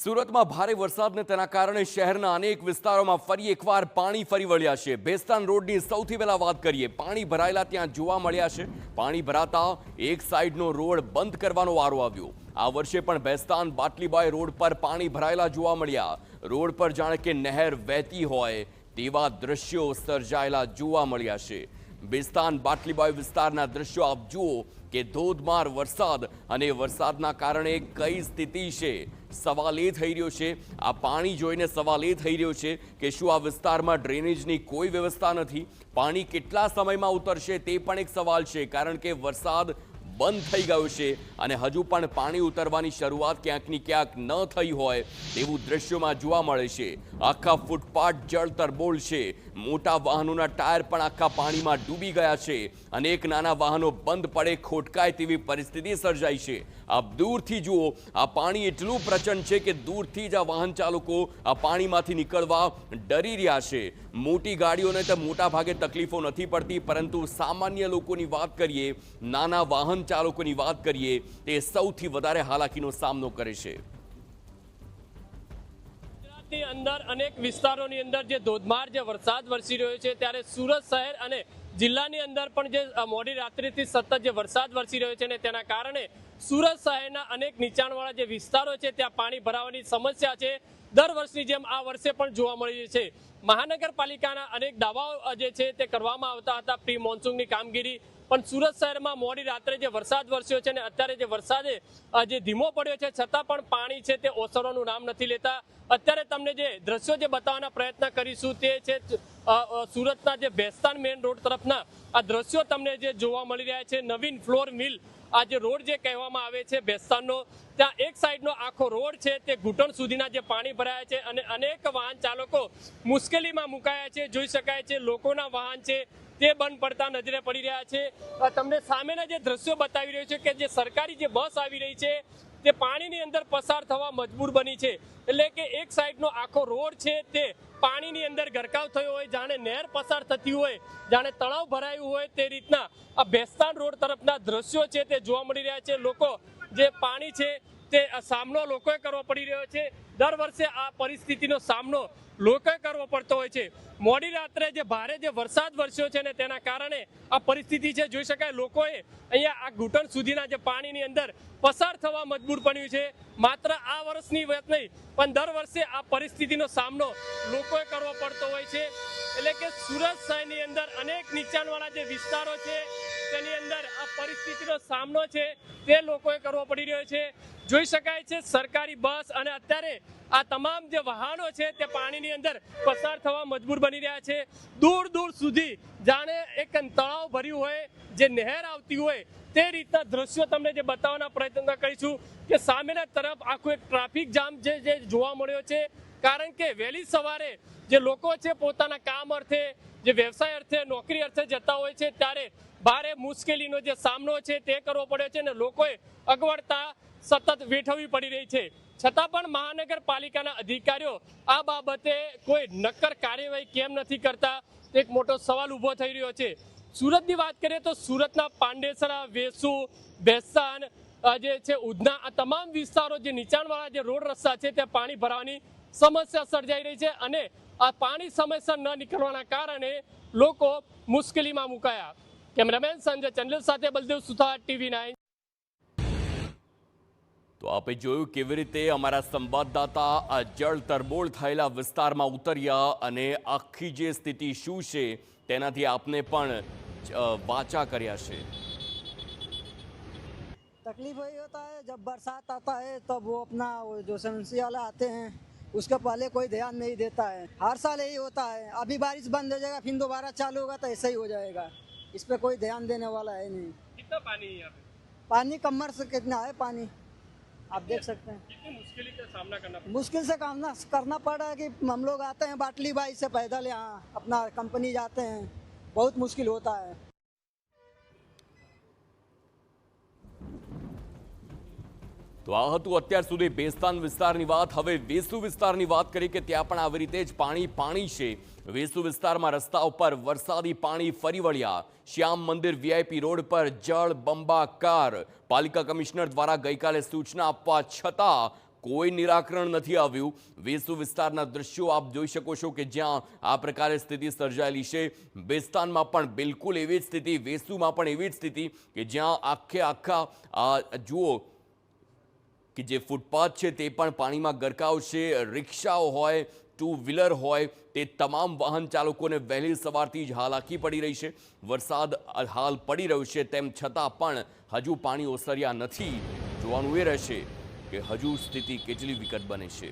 સુરતમાં ભારે વરસાદને તેના કારણે શહેરના અનેક વિસ્તારોમાં ફરી એકવાર પાણી ફરી વળ્યા છે। બેસ્તાન રોડની સૌથી પહેલા વાત કરીએ। પાણી ભરાયેલા ત્યાં જોવા મળ્યા છે। પાણી ભરાતા એક સાઈડનો રોડ બંધ કરવાનો વારો આવ્યો। આ વર્ષે પણ બેસ્તાન બાટલીબાઈ રોડ પર પાણી ભરાયેલા જોવા મળ્યા। રોડ પર જાણે કે નહેર વહેતી હોય તેવા દ્રશ્યો સર્જાયેલા જોવા મળ્યા છે। બેસ્તાન બાટલીબાઈ વિસ્તારના દ્રશ્યો આપ જુઓ કે ધોધમાર વરસાદ અને વરસાદના કારણે કઈ સ્થિતિ છે। સવાલ એ થઈ રહ્યો છે, આ પાણી જોઈને સવાલ એ થઈ રહ્યો છે કે શું આ વિસ્તારમાં ડ્રેનેજની કોઈ વ્યવસ્થા નથી? પાણી કેટલા સમયમાં ઉતરશે તે પણ એક સવાલ છે, કારણ કે વરસાદ બંધ થઈ ગયો છે અને હજુ પણ પાણી ઉતરવાની શરૂઆત ક્યાંકની ક્યાંક ન થઈ હોય તેવું દ્રશ્યોમાં જોવા મળે છે। આખા ફૂટપાથ જળતરબોળ છે। મોટા વાહનોના ટાયર પણ આખા પાણીમાં ડૂબી ગયા છે। અનેક નાના વાહનો બંધ પડે ખોટકાય તેવી પરિસ્થિતિ સર્જાઈ છે। આપ દૂરથી જુઓ, આ પાણી એટલું પ્રચંડ છે કે દૂરથી જ આ વાહન ચાલકો આ પાણીમાંથી નીકળવા ડરી રહ્યા છે। મોટી ગાડીઓને તો મોટા ભાગે તકલીફો નથી પડતી, પરંતુ સામાન્ય લોકોની વાત કરીએ, નાના વાહન ચાલકોની વાત કરીએ, તે સૌથી વધારે હાલાકીનો સામનો કરે છે। ગુજરાતની અંદર અનેક વિસ્તારોની અંદર જે ધોધમાર જે વરસાદ વરસી રહ્યો છે, ત્યારે સુરત શહેર અને જિલ્લાની અંદર પણ જે મોડી રાત્રિથી સતત જે વરસાદ વરસી રહ્યો છે ને તેના કારણે સુરત શહેરના અનેક નીચાણવાળા જે વિસ્તારો છે ત્યાં પાણી ભરાવાની સમસ્યા છે દર વર્ષની જેમ આ વર્ષે પણ જોવા મળી છે। મહાનગરપાલિકાના અનેક દાવાઓ જે છે તે કરવામાં આવતા હતા પ્રી મોન્સૂનની કામગીરી, પણ સુરત શહેરમાં મોડી રાત્રે જે વરસાદ વરસ્યો છે ને અત્યારે જે વરસાદે જે ધીમો પડ્યો છે છતાં પણ પાણી છે તે ઓસરવાનું નામ નથી લેતા। અત્યારે તમને જે દ્રશ્યો જે બતાવવાના પ્રયત્ન કરીશું તે છે સુરતના જે બેસ્તાન મેઇન રોડ તરફના આ દ્રશ્યો તમને જે જોવા મળી રહ્યા છે। નવીન ફ્લોર મિલ આ જે રોડ જે કહેવામાં આવે છે બેસ્તાનનો, ત્યાં એક સાઈડનો આખો રોડ છે તે ઘૂંટણ સુધીના જે પાણી ભરાયા છે અને અનેક વાહન ચાલકો મુશ્કેલીમાં મુકાયા છે। જોઈ શકાય છે લોકોના વાહન છે તે બંધ પડતા નજરે પડી રહ્યા છે। તમને સામેના જે દ્રશ્યો બતાવી રહ્યો છે કે જે સરકારી જે બસ આવી રહી છે તે પાણીની અંદર પસાર થવા મજબૂર બની છે। એટલે કે એક સાઈડનો આખો રોડ છે તે પાણીની અંદર ગરકાવ થયો હોય, જાણે નહેર પસાર થતી હોય, જાણે તળાવ ભરાયું હોય તે રીતના આ બેસ્તાન રોડ તરફના દ્રશ્યો છે તે જોવા મળી રહ્યા છે। લોકો જે પાણી છે તે સામનો લોકોએ કરવો પડી રહ્યો છે। દર વર્ષે આ પરિસ્થિતિનો સામનો લોકોએ કરવો પડતો હોય છે। મોડી રાત્રે જે ભારે જે વરસાદ વરસ્યો છે ને તેના કારણે આ પરિસ્થિતિ છે। જોઈ શકાય લોકોએ અહીંયા આ ઘૂંટણ સુધીના જે પાણીની અંદર પસાર થવા મજબૂર બન્યું છે। માત્ર આ વર્ષની વાત નહીં પણ દર વર્ષે આ પરિસ્થિતિનો સામનો લોકોએ કરવો પડતો હોય છે। એટલે કે સુરત શહેરની અંદર અનેક નીચાણવાળા જે વિસ્તારો છે તેની અંદર આ પરિસ્થિતિનો સામનો છે તે લોકોએ કરવો પડી રહ્યો છે। જોઈ શકાય છે સરકારી બસ અને અત્યારે આ તમામ જે વાહનો છે તે પાણીની અંદર પસાર થવા મજબૂર બની રહ્યા છે। દૂર દૂર સુધી જાણે એક તળાવ ભર્યું હોય, જે નહેર આવતી હોય તે રીતના દ્રશ્યો તમને જે બતાવવાના પ્રયત્ન કરીશું કે સામેના તરફ આખું એક ટ્રાફિક જામ જે જોવા મળ્યો છે। કારણ કે વહેલી સવારે જે લોકો છે પોતાના કામ અર્થે, જે વ્યવસાય અર્થે, નોકરી અર્થે જતા હોય છે ત્યારે ભારે મુશ્કેલીનો જે સામનો છે તે કરવો પડ્યો છે અને લોકોએ અગવડતા સતત વેઠવવી પડી રહી છે। છતાં પણ મહાનગરપાલિકાના અધિકારીઓ આ બાબતે કોઈ નક્કર કાર્યવાહી કેમ નથી કરતા, એક મોટો સવાલ ઊભો થઈ રહ્યો છે। સુરતની વાત કરીએ તો સુરતના પાંડેસરા, વેસુ, બેસ્તાન જે છે ઉધના, આ તમામ વિસ્તારો જે નીચાણવાળા જે રોડ રસ્તા છે ત્યાં પાણી ભરાવાની સમસ્યા સર્જાઈ રહી છે અને આ પાણી સમયસર ન નીકળવાના કારણે લોકો મુશ્કેલીમાં મુકાયા। કેમેરામેન સંજય ચંડલ સાથે બલદેવ સુથાર, TV9। તો આપે જોયું કેવી રીતે અમારા સંવાદદાતા આ જળ તરબોળ થયેલા વિસ્તારમાં ઉતર્યા અને આખી જે સ્થિતિ શું છે તેનાથી આપને પણ વાચા કર્યા છે। तकलीफ वही होता है जब बरसात आता है तब वो अपना जो एमसी वाले आते हैं उसके पहले कोई ध्यान नहीं देता है। हर साल यही होता है। अभी बारिश बंद हो जाएगा फिर दोबारा चालू होगा तो ऐसा ही हो जाएगा। इस पे कोई ध्यान देने वाला है नहीं। कितना पानी है यहाँ पे? पानी कमर से कितना है पानी आप देख सकते हैं। कितनी मुश्किल का सामना करना पड़ा? मुश्किल से करना पड़ा है कि हम लोग आते हैं बाटली बाई से पैदल यहाँ अपना कंपनी जाते हैं, बहुत मुश्किल होता है। તો આ હતું અત્યાર સુધી બેસ્તાન વિસ્તારની વાત। હવે વેસુ વિસ્તારની વાત કરીએ કે ત્યાં પણ આવી રીતે જ પાણી છે। વેસુ વિસ્તારમાં રસ્તા ઉપર વરસાદી પાણી ફરી વળ્યા। શ્યામ મંદિર VIP રોડ પર જળ બંબાકાર। પાલિકા કમિશનર દ્વારા ગઈકાલે સૂચના આપવા છતાં કોઈ નિરાકરણ નથી આવ્યું। વેસુ વિસ્તારના દ્રશ્યો આપ જોઈ શકો છો કે જ્યાં આ પ્રકારે સ્થિતિ સર્જાયેલી છે। બેસ્તાનમાં પણ બિલકુલ એવી જ સ્થિતિ, વેસુમાં પણ એવી જ સ્થિતિ કે જ્યાં આખા જુઓ કે જે ફૂટપાથ છે તે પણ પાણીમાં ગરકાવ છે। રિક્ષાઓ હોય, ટુ વ્હીલર હોય, તે તમામ વાહન ચાલકોને વહેલી સવારથી જ હાલાકી પડી રહી છે। વરસાદ હાલ પડી રહ્યો છે તેમ છતાં પણ હજુ પાણી ઓસર્યા નથી। જોવાનું એ રહેશે કે હજુ સ્થિતિ કેટલી વિકટ બને છે।